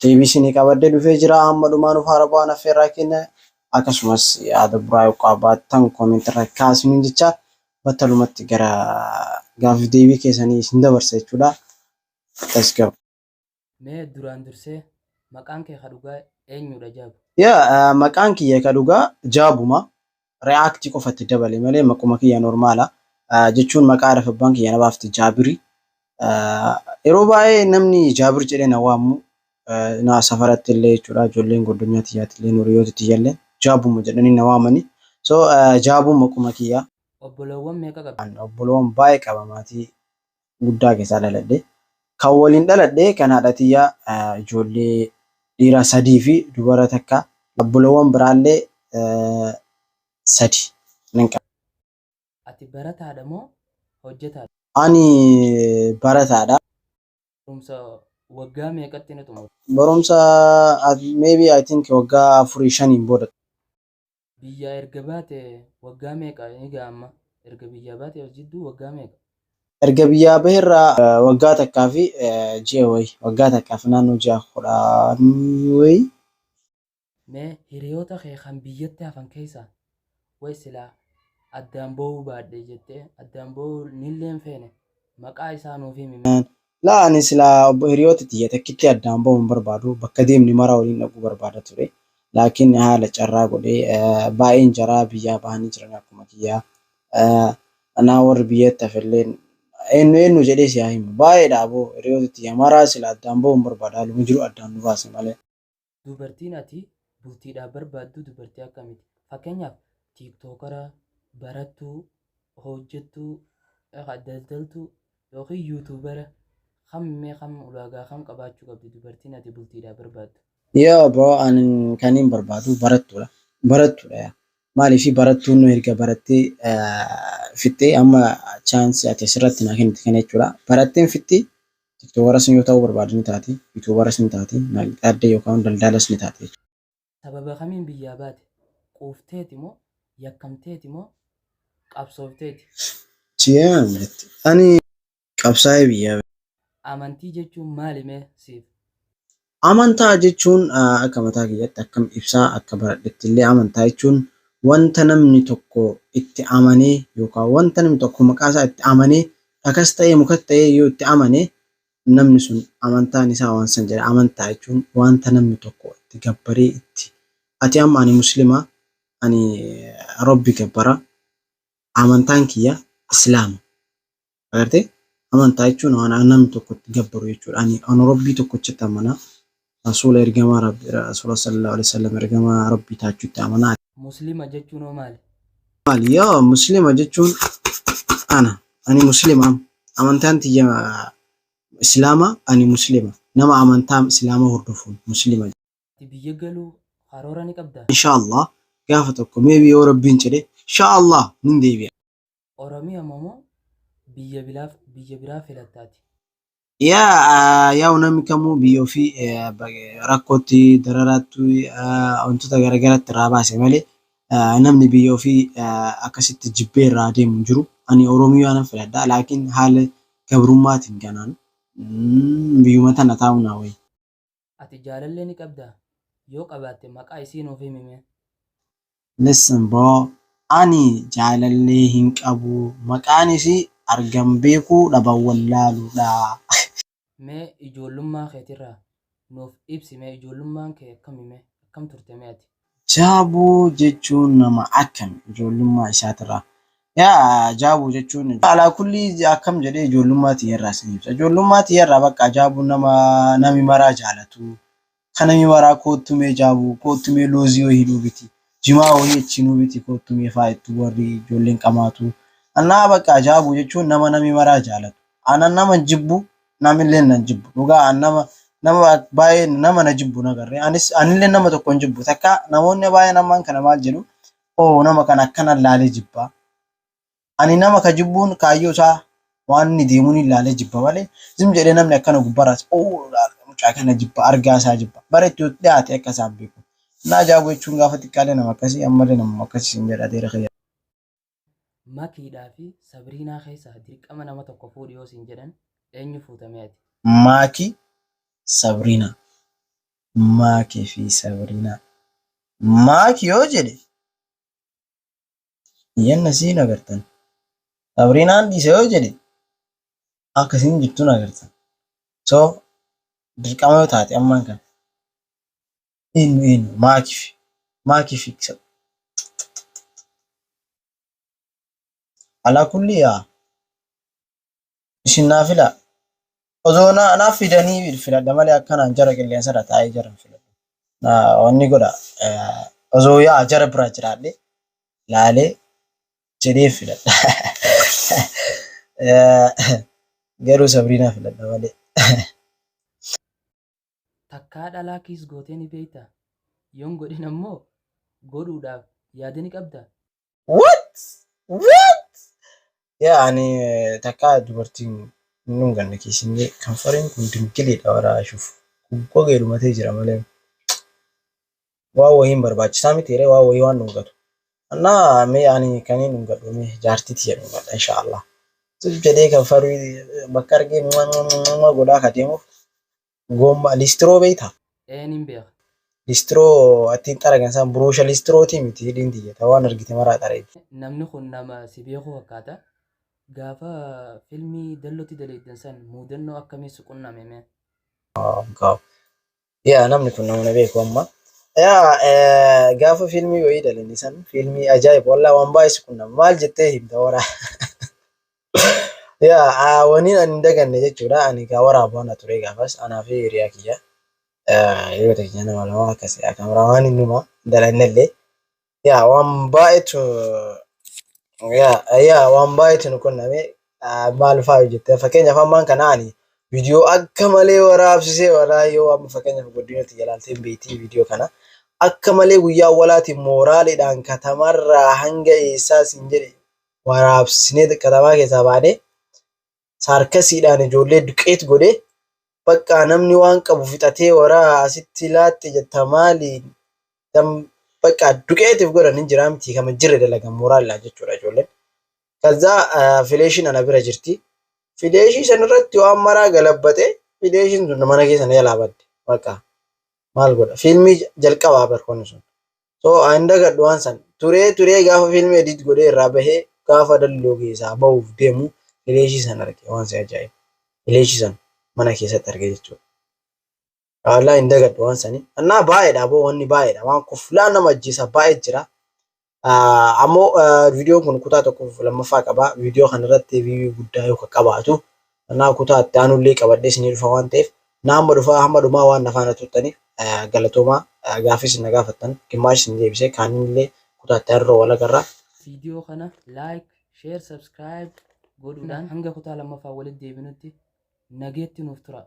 deebisii qabadde dhufee jira amma dhumaan ufaara bu'aan affeerraa kenna akkasumas yaada biraa yoo qabaattan koomentirra kaasnu jecha battalumatti gara gaaffii deebii keessanii isin dabarsa jechuudha. Let's go. Mee duraan dursee maqaan kee kadhugaa eenyudha Jaabu? Maqaan kiyya kadhugaa Jaabuma. React qofatti dabale malee maquma kiyya normaala. Jechuun maqaa dhaaf abbaan kiyya na baafte Jaabiri. Yeroo baay'ee namni Jaabir jedhee na waamu na safaratti illee jechuudha. Ijoolleen godonyaa tiyyaatti illee hiriyoota tiyyaallee Jaabuma jedhanii na waamani. So Jaabuma maquma kiyya. Obboloowwan meeqa qabda? Obboloowwan baay'ee qaba maatii guddaa keessaa dhaladhe. Kan waliin dhaladhe kan haadha tiyyaa ijoollee dhiira 3 fi dubara takka. Obboloowwan biraallee 3 nin qaba. Ati barataadha moo hojjetaadha? Ani barataadha. Barumsa waggaa meeqatti ni xumurta? Barumsa maybe I think waggaa 4-5 booda. Biyya erga baate waggaa meeqa ni gaama? Erga biyya baate jidduu waggaa meeqa? Erga biyyaa baheerraa waggaa takkaa fi ji'a wayii. Waggaa takkaa fi naannoo ji'a 10 wayii. Mee hiriyoota kee kan biyyatti hafan keessaa wayi silaa addaan ba'uu baadhee jettee addaan ba'uu nillee feene maqaa isaa nuuf himi. Laa ani silaa hiriyoota tiyya takkitti addaan ba'uu hin barbaadu. Bakka deemni mara waliin dhaquu barbaada ture. Laakiin haala carraa godhee baay'een jaraa biyyaa bahanii jiran akkuma kiyyaa. Anaa warri biyyatti hafillee eenyu jedhee si haa himu. Baay'eedha aboo hiriyoota tiyya maraa sila addaan ba'uu hin barbaada. Haaluma jiru addaan nu baase malee. Dubartiin ati bultiidhaaf barbaaddu dubartii akkamiiti? Fakkeenyaaf tiiktookara, barattuu, hojjettuu, daldaltuu yookiin yuutuubara kam ulaagaa kam qabaachuu qabdi dubartiin ati bultiidhaaf barbaaddu? Bro ani kan hin barbaadu barattuudha. Barattuudha. Maaliif barattuun nu erga barattee fittee amma chaansii ati asirratti naa kennite kana jechuudha. Baratteen fittee tiiktookaras yoo ta'uu barbaadu ni taati, yuutuubaras ni taati, naqxaaddee yookaan daldalas ni taati. Sababa kamiin biyyaa baate? Quufteeti moo yakkamteeti moo qabsoofteeti? Ani qabsaa'ee biyyaa. Amantii jechuun maali mee siif? Amantaa jechuun akka mataa kiyyaatti akkam ibsaa akka baradhetti illee amantaa jechuun wanta namni tokko itti amanee yookaan wanta namni tokko maqaa isaa itti amanee dhakas ta'ee mukas ta'ee yoo itti amanee namni sun amantaan isaa waan san jedha. Amantaa jechuun wanta namni tokko itti gabbaree itti ati amma ani muslima ani rabbi gabbara amantaan kiyya islaama. Agartee amantaa jechuun waan namni tokko itti gabbaru jechuudha. Ani rabbii tokkochitti amanaa. Rasuula ergamaa Rabbi Rasuula sallallahu alaihi wasallam ergamaa Rabbi taachuutti amanaa. Muslima jechuun hoo maali? Muslima jechuun ani muslima amantaan tiyya islaama ani muslima nama amantaa islaama hordofuun muslima. Biyya galuu karoora ni qabdaa? Inshallah gaafa tokko maybe yoo Rabbiin jedhe inshallah nin deebi'a. Oromiyaa moo biyya biraa filattaati? Yaa namni kamuu biyya ofii rakkootti dararaatti wantoota garaagaraatti irraa baase malee namni biyya ofii akkasitti jibbee irraa deemu hin jiru. Ani Oromiyaa nan filadha laakiin haala gabrummaatiin ganaan biyyuma tana taa'u naa wayi. Ati jaalallee ni qabdaa? Yoo qabaatte maqaa isii nuuf himi. Listen bro ani jaalallee hin qabu maqaan isii argam beekuu dhaban wallaaluudha. Mee ijoollummaa keetirraa nuuf ibsi mee ijoollummaan kee akkam turte mee ati? Jaabuu jechuun nama akkam ijoollummaa isaatirraa? Jaabuu jechuun alaa kulli akkam jedhee ijoollummaa tiyyarraa sin ibsa. Ijoollummaa tiyyarraa bakka Jaabuu nami maraa jaalatu. Kan nami maraa koottumee Jaabuu koottumee loozii wayii hidhuu biti. Jimaa wayii achinuu biti koottumee faayituu warri ijoolleen qamaatu. Annaa bakka Jaabuu jechuun nami maraa jaalatu. Anan nama jibbu namillee nan jibbu. Dhugaa nama baay'ee nama na jibbu nagarree. Anillee nama tokko hin jibbu. Takka namoonni baay'ee namaan kana maal jedhu nama kana akkana laalee jibba. Ani nama ka jibbuun kaayyoo isaa waan inni deemuun ilaalee jibba malee zim jedhee namni akkana gubbaraas mucaa kana jibba argaa isaa jibba. Bara itti dhiyaate akka isaan beeku. Naa Jaabuu jechuun gaafa xiqqaalee nama akkasii ammallee nama akkasii hin jedhateera kiyya. Makiidhaa fi Sabriinaa keessaa dirqama nama tokko fuudhi yoo siin jedhan eenyu fuutamee ati? Maakii Sabriinaa. Maakii fi Sabriinaa. Maakii yoo jedhe iyyanna siin agartan. Sabriinaan dhiise yoo jedhe akkasiin jirtuun agartan. So dirqama yoo taate ammaan kana eenyu maakii fi alaa kulli yaa isin naa filaa. Osoo naaf fidanii filadha malee akkanaan jara qilleensarra taa'ee jiran filadha. Wanni godha osoo yaa jara bira jiraadhe laalee jedhee filadha. Garuu Sabriinaa filadha malee. Takkaa dhalaa kiis gootee ni beektaa? Yoon godhin ammoo godhuudhaaf yaada ni qabdaa? What? Yaa ani takkaa dubartiin nun ganna keessinne kanfariin kun dinqileedha waraashuuf. Gogeeru dhumatee jira malee. Waa wayiin barbaachisaa miti yeroo waa wayii waan dhungatu. Annaa mee ani kaniin dhungatu mee jaartitti jedhu gadha inshaallah. Tuf jedhee kanfarii bakka argee godhaa ka deemuuf gomma listiroo beektaa? Eenyuun beeka? Listiroo attiin xaragan san buruusha listirootii miti hidhiin diyyata waan argite maraa xareetti. Namni kun nama si beeku fakkaata. Gaafa fiilmii dallootti daleeddan san muudannoo akkamii suqunname mee? Yaa namni kun nama beeku amma. Yaa gaafa fiilmii wayii dalenne san fiilmii ajaa'iba wallaa waan baay'ee suqunname maal jettee himta waraa. Yaa waniin ani hin daganne jechuudha ani gaa waraabaa ture gaafas anaa fi hiriyaa kiyya. Yoo ta'e nama lama akkas kaameramaan innuma dalannellee yaa waan baay'eetu waan baay'eetu nu qunname maal fa'aa jettee fakkeenyaaf ammaan kana ani viidiyoo akka malee waraabsisee waraa yoo amma fakkeenyaaf guddinatti jalaaltee beektii viidiyoo kana akka malee guyyaa walaatiin mooraaliidhaan katamarraa hanga eessaa siin jedhe waraabsinee katamaa keessaa baanee saarkasiidhaan ijoollee duqeet godhee bakka namni waan qabu fixatee waraa asitti laatte jetta maaliin bakka duqeetiif godhan hin jiraa miti kama jirre dalagan mooraalidha jechuudha ijoolleen. Kazaa fileeshiin ana bira jirti. Fileeshii sanarratti waan maraa galabbate fileeshiin sun mana keessa na jalaa badde bakka maal godha fiilmii jalqabaa barkoonni sun. So ani dagadhu waan san turee gaafa fiilmii edit godhee irraa bahee gaafa dalloo keessaa bahuuf deemu fileeshii san arge waan si ajaa'iba. Fileeshii san mana keessatti arge jechuudha. Wallaahi hin dagadhu waan sanii. Annaa baay'eedha boo wanni baay'eedha waan kuflaan nama ajjeesa baay'ee jira. Ammoo viidiyoon kun kutaa tokkoof lammaffaa qaba. Viidiyoo kanarratti viiyuu guddaa yoo qabaatu annaa kutaa itti aanullee qabadhee isinii dhufa waan ta'eef naamma dhufaa hamma dhumaa waan nafaana turtaniif galatoomaa gaafis na gaafattan gimmaash isin deebisee kaanillee kutaa itti aanurra wal agarra. Viidiyoo kana like, share, subscribe godhuudhaan hanga kutaa lammaffaa walitti deebinutti nageetti nuuf tura.